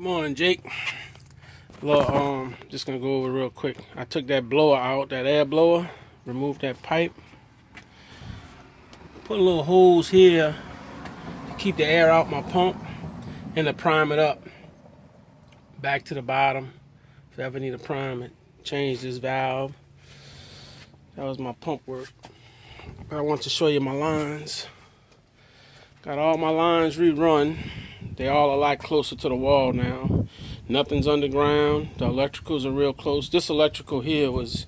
Good morning, Jake. Well, just gonna go over real quick. I took that blower out, that air blower, removed that pipe, put little holes here to keep the air out my pump and to prime it up. Back to the bottom. If I ever need to prime it, change this valve. That was my pump work. I want to show you my lines. Got all my lines rerun. They all a lot closer to the wall now. Nothing's underground. The electricals are real close. This electrical here was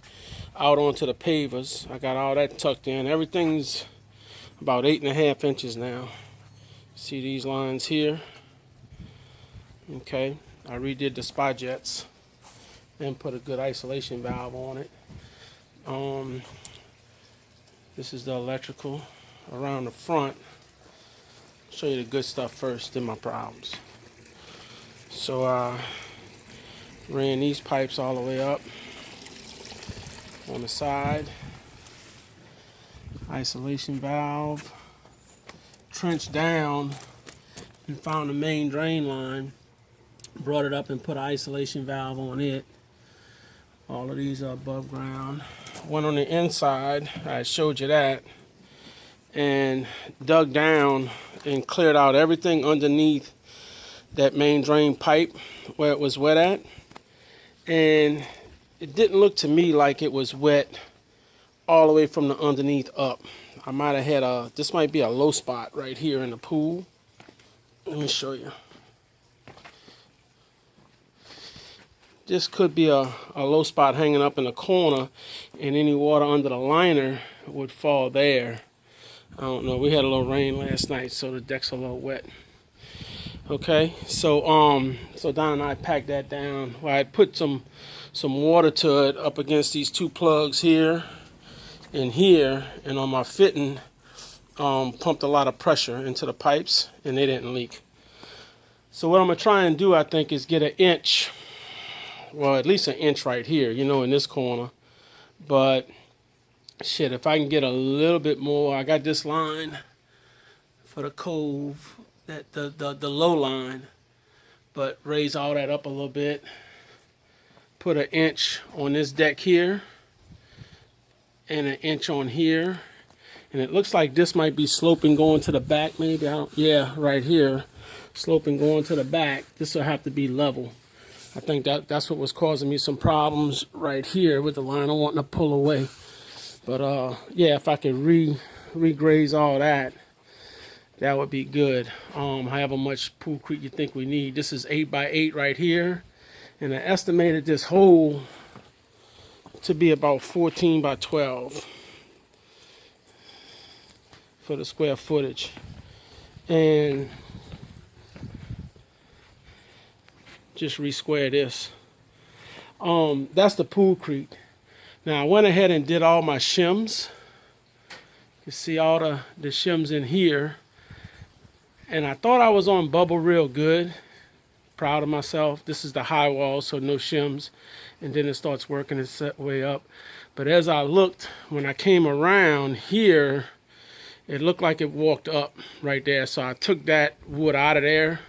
out onto the pavers. I got all that tucked in. Everything's about 8.5 inches now. See these lines here? Okay. I redid the spot jets and put a good isolation valve on it. This is the electrical around the front. Show you the good stuff first, then my problems. So ran these pipes all the way up on the side. Isolation valve. Trenched down and found the main drain line. Brought it up and put an isolation valve on it. All of these are above ground. Went on the inside, I showed you that, and dug down and cleared out everything underneath that main drain pipe where it was wet at. And it didn't look to me like it was wet all the way from the underneath up. I might have had this might be a low spot right here in the pool. Let me show you. This could be a low spot hanging up in the corner, and any water under the liner would fall there. I don't know. We had a little rain last night, so the deck's a little wet. Okay, so Don and I packed that down. Well, I put some water to it up against these two plugs here and here, and on my fitting, pumped a lot of pressure into the pipes, and they didn't leak. So what I'm gonna try and do, I think, is get an inch. Well, at least an inch right here, in this corner. But shit, if I can get a little bit more, I got this line for the cove, that the low line, but raise all that up a little bit. Put an inch on this deck here, and an inch on here, and it looks like this might be sloping going to the back. Maybe yeah, right here, sloping going to the back. This will have to be level. I think that's what was causing me some problems right here with the liner wanting to pull away. But yeah, if I could regraze all that, that would be good. However much Pool Creek you think we need. This is 8x8 right here, and I estimated this hole to be about 14 by 12 for the square footage. And just re-square this. That's the Pool Creek. Now I went ahead and did all my shims. You see all the shims in here. And I thought I was on bubble real good. Proud of myself. This is the high wall, so no shims. And then it starts working its way up. But as I looked, when I came around here, it looked like it walked up right there. So I took that wood out of there.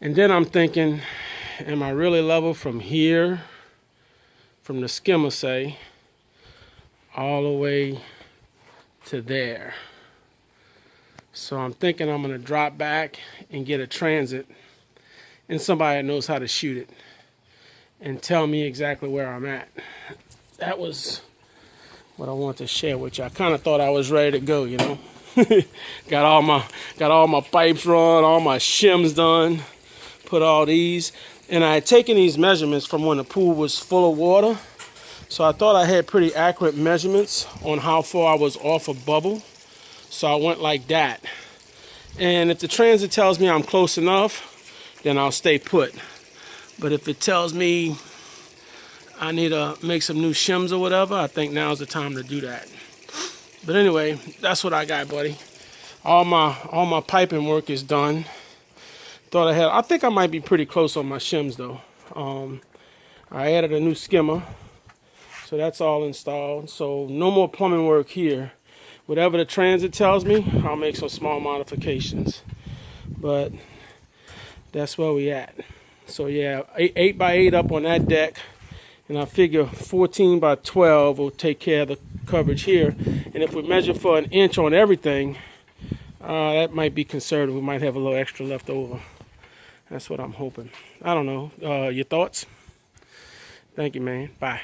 And then I'm thinking, am I really level from here, from the skimmer, say, all the way to there? So I'm thinking I'm going to drop back and get a transit and somebody that knows how to shoot it and tell me exactly where I'm at. That was what I wanted to share with you. I kind of thought I was ready to go, got all my pipes run, all my shims done. Put all these, and I had taken these measurements from when the pool was full of water, so I thought I had pretty accurate measurements on how far I was off of bubble, so I went like that. And if the transit tells me I'm close enough, then I'll stay put. But if it tells me I need to make some new shims or whatever, I think now's the time to do that. But anyway, that's what I got, buddy. All my piping work is done. I think I might be pretty close on my shims though. I added a new skimmer, so that's all installed. So no more plumbing work here. Whatever the transit tells me, I'll make some small modifications. But that's where we at. So yeah, 8 by 8 up on that deck, and I figure 14 by 12 will take care of the coverage here. And if we measure for an inch on everything, that might be conservative. We might have a little extra left over. That's what I'm hoping. I don't know. Your thoughts? Thank you, man. Bye.